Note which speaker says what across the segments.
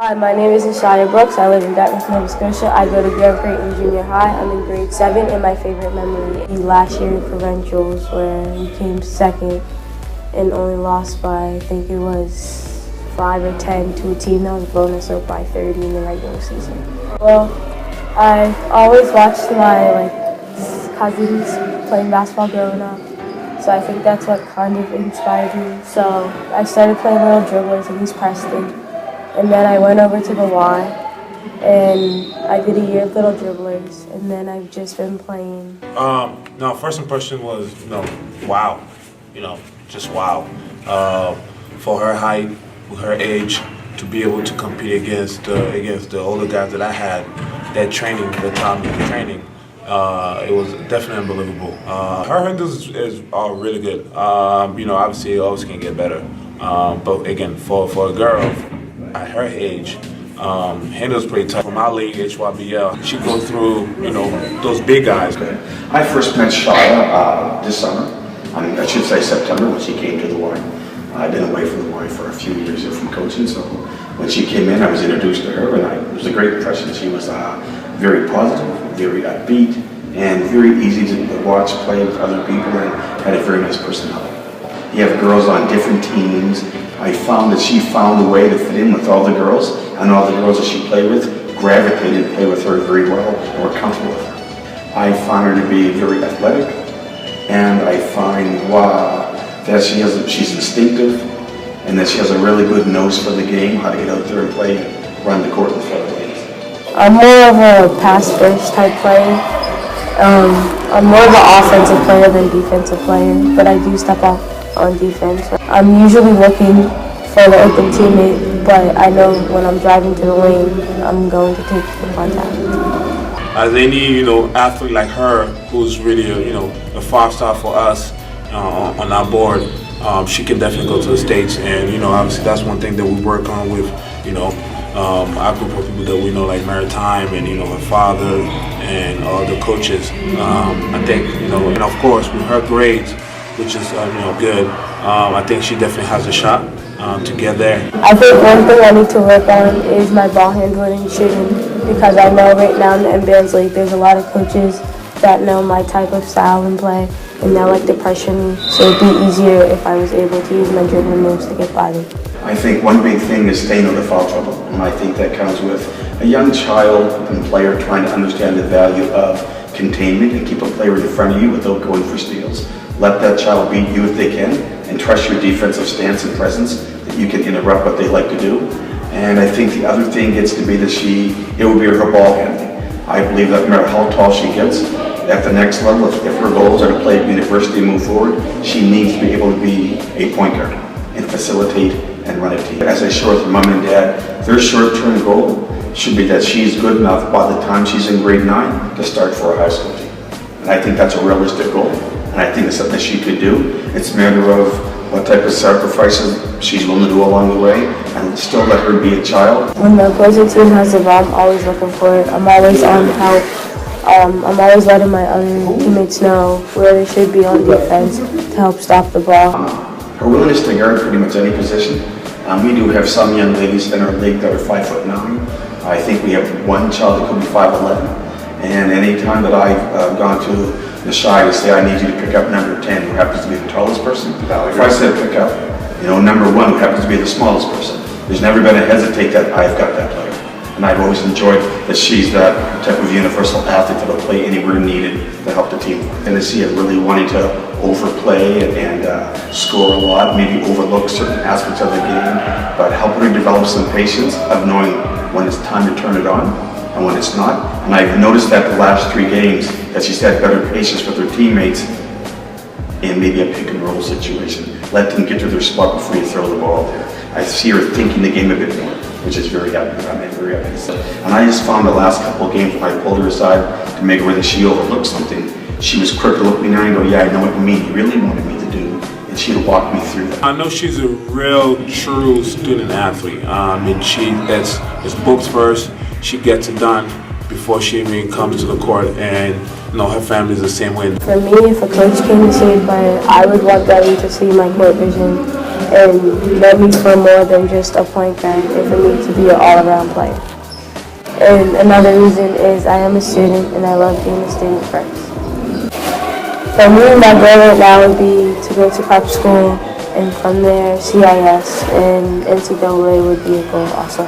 Speaker 1: Hi, my name is Nashya. I live in Dartmouth, Nova Scotia. I go to Grand Creighton Junior High. I'm in grade 7, and my favorite memory is last year in provincials where we came second and only lost by, I think it was 5 or 10 to a team that was blowing us up by 30 in the regular season. Well, I always watched my cousins playing basketball growing up, so I think that's what kind of inspired me. So I started playing little dribblers in East Preston. And then I went over to the Y, and I did a year of little dribblers, and then I've just been playing.
Speaker 2: No, first impression was, wow, just wow. For her height, her age, to be able to compete against the older guys that I had, that training, the time of training, it was definitely unbelievable. Her handles is really good. Obviously it always can get better. But again, for a girl, at her age, handles pretty tough. From our league, HYBL, she goes through, those big guys.
Speaker 3: I first met Shia this summer, I should say September, when she came to the Y. I've been away from the Y for a few years from coaching, so when she came in, I was introduced to her, and it was a great impression. She was very positive, very upbeat, and very easy to watch play with other people, and had a very nice personality. You have girls on different teams. I found that she found a way to fit in with all the girls, and all the girls that she played with gravitated and played with her very well and were comfortable with her. I find her to be very athletic, and I find that she's instinctive, and that she has a really good nose for the game, how to get out there and play and run the court with other ladies.
Speaker 1: I'm more of a pass-first type player. I'm more of an offensive player than defensive player, but I do step up on defense. I'm usually looking for the open teammate, but I know when I'm driving to the lane, I'm going to take the contact.
Speaker 2: As any, athlete like her, who's really, a five-star for us on our board, she can definitely go to the States, and, obviously that's one thing that we work on with, our group of people that we know, like Maritime and, her father and all the coaches. I think, and of course with her grades, which is good. I think she definitely has a shot to get there.
Speaker 1: I think one thing I need to work on is my ball handling and shooting, because I know right now in the NBA's league there's a lot of coaches that know my type of style and play, and they like to pressure me, so it'd be easier if I was able to use my dribbling moves to get by them.
Speaker 3: I think one big thing is staying out of foul trouble, and I think that comes with a young child and player trying to understand the value of containment and keep a player in front of you without going for steals. Let that child beat you if they can, and trust your defensive stance and presence that you can interrupt what they like to do. And I think the other thing gets to be that it will be her ball handling. I believe that no matter how tall she gets, at the next level, if her goals are to play at university and move forward, she needs to be able to be a point guard and facilitate and run a team. As I share with her mom and dad, their short-term goal should be that she's good enough by the time she's in grade 9 to start for a high school team. And I think that's a realistic goal. And I think it's something she could do. It's a matter of what type of sacrifices she's willing to do along the way, and still let her be a child.
Speaker 1: When the opposing team has the ball, I'm always looking for it. I'm always on help. I'm always letting my other teammates know where they should be on defense to help stop the ball.
Speaker 3: Her willingness to guard pretty much any position. We do have some young ladies in our league that are 5'9". I think we have one child that could be 5'11". And any time that I've gone to the shy to say, I need you to pick up number 10, who happens to be the tallest person. If I said pick up, number 1, who happens to be the smallest person, there's never been a hesitate that I've got that player. And I've always enjoyed that she's that type of universal athlete that will play anywhere needed to help the team. And I see it really wanting to overplay and score a lot, maybe overlook certain aspects of the game, but helping her develop some patience of knowing when it's time to turn it on and when it's not. And I've noticed that the last 3 games that she's had better patience with her teammates in maybe a pick and roll situation. Let them get to their spot before you throw the ball there. I see her thinking the game a bit more, which is very happy about me, very happy to say. And I just found the last couple of games when I pulled her aside to make sure that she overlooked something, she was quick to look me in the eye and go, yeah, I know what you mean, you really wanted me to do, and she'd walk me through that.
Speaker 2: I know she's a real, true student athlete. It's books first, she gets it done before she even comes to the court, and her family is the same way.
Speaker 1: For me, if a coach came to see a player, I would want them to see my court vision and meant me for more than just a point guard and for me to be an all-around player. And another reason is I am a student and I love being a student first. For me, my goal right now would be to go to prep school, and from there, CIS and NCAA would be a goal also.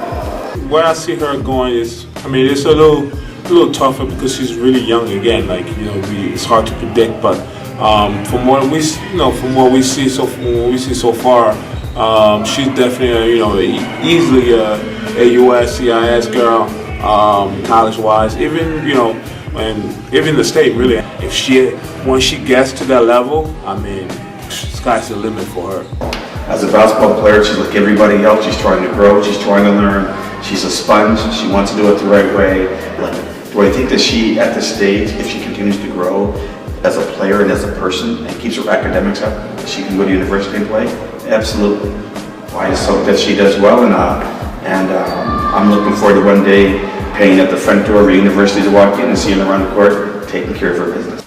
Speaker 2: Where I see her going is, I mean, it's a little tougher because she's really young again. Like, you know, it's hard to predict. But from what we see so far, she's definitely, you know, easily a US CIS girl, college-wise. Even, you know, and even the state really. Once she gets to that level, I mean, sky's the limit for her.
Speaker 3: As a basketball player, she's like everybody else. She's trying to grow. She's trying to learn. She's a sponge. She wants to do it the right way. Like, do I think that she, at this stage, if she continues to grow as a player and as a person and keeps her academics up, she can go to university and play? Absolutely. I just hope that she does well, and I'm looking forward to one day paying at the front door of a university to walk in and seeing her around the court taking care of her business.